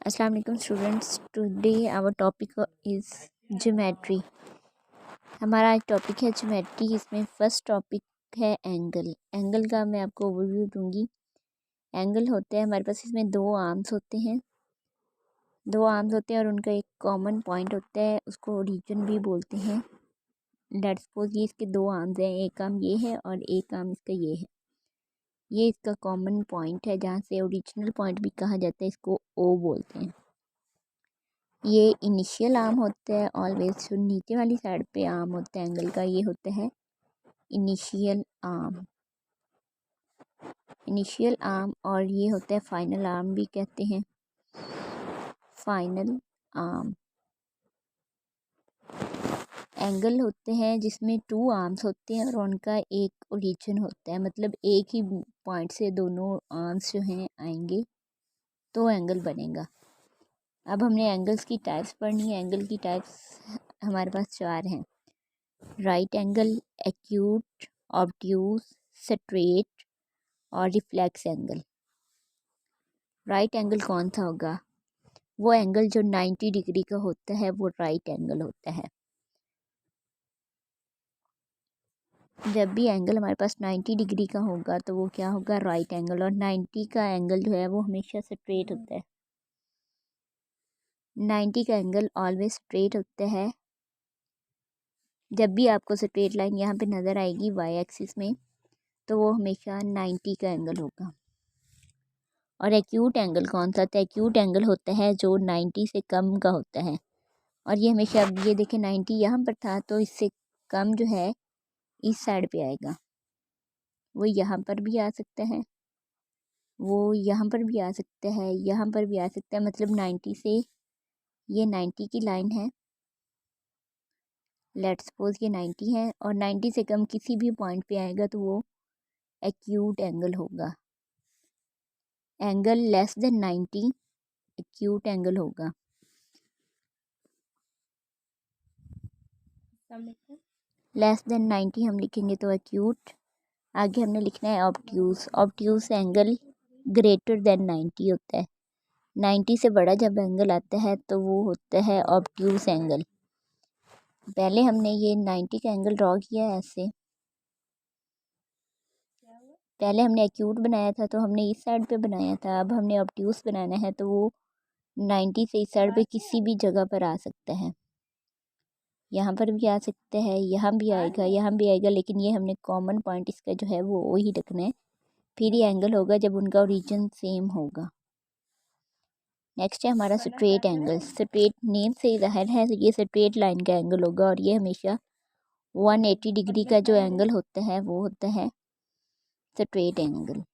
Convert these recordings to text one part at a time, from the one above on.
अस्सलाम वालेकुम students, today our topic is geometry. हमारा आज टॉपिक है ज्योमेट्री। इसमें फर्स्ट टॉपिक है एंगल। एंगल का मैं आपको ओवरव्यू दूंगी। एंगल होते हैं हमारे पास, इसमें दो आर्म्स होते हैं और उनका एक कॉमन पॉइंट होता है, उसको ओरिजिन भी बोलते हैं। लेट्स सपोज ये इसके दो आर्म्स हैं, एक आर्म ये है और एक आर्म इसका ये है। ये इसका कॉमन पॉइंट है, जहाँ से ओरिजिनल पॉइंट भी कहा जाता है, इसको ओ बोलते हैं। ये इनिशियल आर्म होता है ऑलवेज, जो नीचे वाली साइड पे आर्म होता है एंगल का, ये होता है इनिशियल आर्म। और ये होता है फाइनल आर्म भी कहते हैं, फाइनल आर्म। एंगल होते हैं जिसमें टू आर्म्स होते हैं और उनका एक ओरिजिन होता है, मतलब एक ही पॉइंट से दोनों आर्म्स जो हैं आएंगे तो एंगल बनेगा। अब हमने एंगल्स की टाइप्स पढ़नी है। एंगल की टाइप्स हमारे पास चार हैं: right angle, acute, obtuse, straight और रिफ्लेक्स एंगल। राइट एंगल कौन सा होगा? वो एंगल जो 90 डिग्री का होता है वो राइट एंगल होता है। जब भी एंगल हमारे पास 90 डिग्री का होगा तो वो क्या होगा? Right angle. और 90 का एंगल जो है वो हमेशा स्ट्रेट होता है। 90 का एंगल ऑलवेज स्ट्रेट होता है। जब भी आपको स्ट्रेट लाइन यहाँ पे नज़र आएगी वाई एक्सिस में, तो वो हमेशा 90 का एंगल होगा। और एक्यूट एंगल कौन सा था? एक्यूट एंगल होता है जो 90 से कम का होता है। और ये हमेशा, अब ये देखें 90 यहाँ पर था, तो इससे कम जो है इस साइड पे आएगा। वो यहाँ पर भी आ सकता है, वो यहाँ पर भी आ सकता है, यहाँ पर भी आ सकता है। मतलब 90 से, ये 90 की लाइन है, लेट्स सपोज ये 90 है, और 90 से कम किसी भी पॉइंट पे आएगा तो वो एक्यूट एंगल होगा। Angle less than 90 acute angle होगा। लेस देन 90 हम लिखेंगे तो एक्यूट। आगे हमने लिखना है obtuse. Obtuse angle greater than 90 होता है। 90 से बड़ा जब एंगल आता है तो वो होता है ऑब्ट्यूज एंगल। पहले हमने ये 90 का एंगल ड्रॉ किया है ऐसे। पहले हमने एक्यूट बनाया था तो हमने इस साइड पे बनाया था, अब हमने ऑब्ट्यूज बनाना है तो वो 90 से इस साइड पे किसी भी जगह पर आ सकता है। यहाँ पर भी आ सकता है, यहाँ भी आएगा, यहाँ भी आएगा, लेकिन ये हमने कॉमन पॉइंट इसका जो है वो वही रखना है। फिर ये एंगल होगा जब उनका ओरिजिन सेम होगा। नेक्स्ट है हमारा स्ट्रेट एंगल। स्ट्रेट नेम से ज़ाहिर है ये स्ट्रेट लाइन का एंगल होगा, और ये हमेशा 180 डिग्री का जो एंगल होता है वो होता है स्ट्रेट एंगल।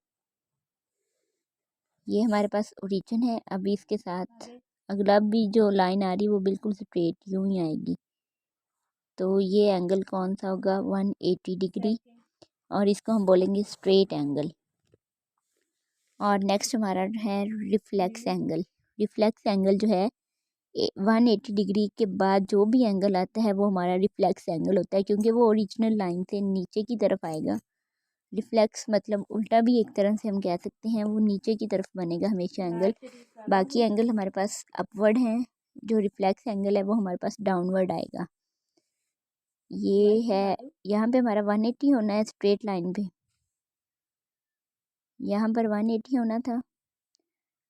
ये हमारे पास ओरिजिन है। अभी इसके साथ अगला भी जो लाइन आ रही है वो बिल्कुल स्ट्रेट यूँ ही आएगी, तो ये एंगल कौन सा होगा? 180 डिग्री, और इसको हम बोलेंगे स्ट्रेट एंगल। और नेक्स्ट हमारा है रिफ्लेक्स एंगल। रिफ्लेक्स एंगल जो है 180 डिग्री के बाद जो भी एंगल आता है वो हमारा रिफ्लेक्स एंगल होता है, क्योंकि वो ओरिजिनल लाइन से नीचे की तरफ आएगा। रिफ्लेक्स मतलब उल्टा भी एक तरह से हम कह सकते हैं, वो नीचे की तरफ बनेगा हमेशा एंगल। बाकी एंगल हमारे पास अपवर्ड हैं, जो रिफ्लेक्स एंगल है वो हमारे पास डाउनवर्ड आएगा। ये है, यहाँ पे हमारा 180 होना है स्ट्रेट लाइन पे, यहाँ पर 180 होना था।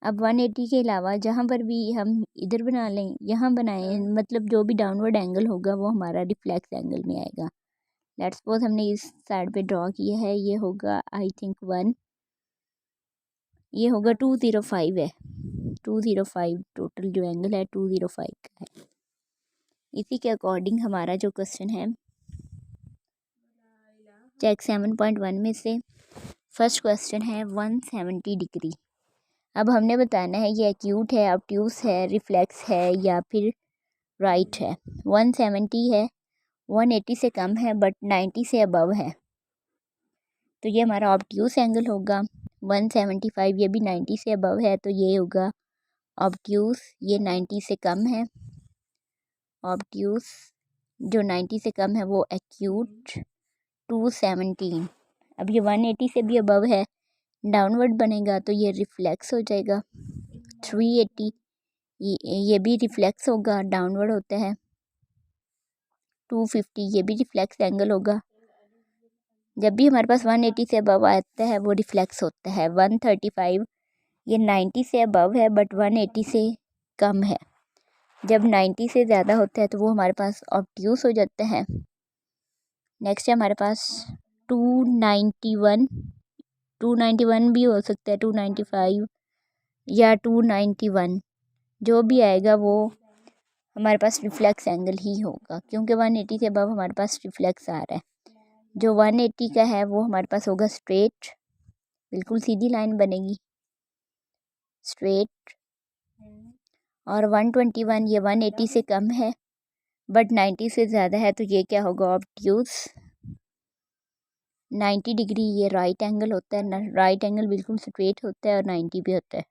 अब 180 के अलावा जहाँ पर भी हम इधर बना लें, यहाँ बनाएं, मतलब जो भी डाउनवर्ड एंगल होगा वो हमारा रिफ्लेक्स एंगल में आएगा। लेट्स सपोज हमने इस साइड पे ड्रॉ किया है, ये होगा आई थिंक 1, ये होगा 205 है, 205 टोटल जो एंगल है 205 का है। इसी के अकॉर्डिंग हमारा जो क्वेश्चन है चेक 7.1 में से फर्स्ट क्वेश्चन है 170 डिग्री। अब हमने बताना है ये एक्यूट है, ऑब्ट्यूज है, रिफ्लेक्स है या फिर राइट है। 170 है, 180 से कम है बट 90 से अबव है, तो ये हमारा ऑब्ट्यूज एंगल होगा। 175 ये भी 90 से अबव है, तो ये होगा ऑब्ट्यूज। ये 90 से कम है, ऑब्ट्यूज जो 90 से कम है वो एक्यूट 217। अब ये 180 से भी अबव है, डाउनवर्ड बनेगा तो ये रिफ्लेक्स हो जाएगा 380। ये भी रिफ्लेक्स होगा, डाउनवर्ड होता है। 250 ये भी रिफ्लेक्स एंगल होगा। जब भी हमारे पास 180 से अबव आता है वो रिफ्लेक्स होता है। 135 ये 90 से अबव है बट 180 से कम है। जब 90 से ज़्यादा होता है तो वो हमारे पास ऑब्ट्यूस हो जाता है। नेक्स्ट है हमारे पास 291 291 भी हो सकता है, 295 या 291 जो भी आएगा वो हमारे पास रिफ्लेक्स एंगल ही होगा, क्योंकि 180 के अबव हमारे पास रिफ्लेक्स आ रहा है। जो 180 का है वो हमारे पास होगा स्ट्रेट, बिल्कुल सीधी लाइन बनेगी स्ट्रेट। और 121 ये 180 से कम है बट 90 से ज़्यादा है तो ये क्या होगा, ऑब्ट्यूस। 90 डिग्री ये राइट एंगल होता है, राइट एंगल बिल्कुल स्ट्रेट होता है और 90 भी होता है।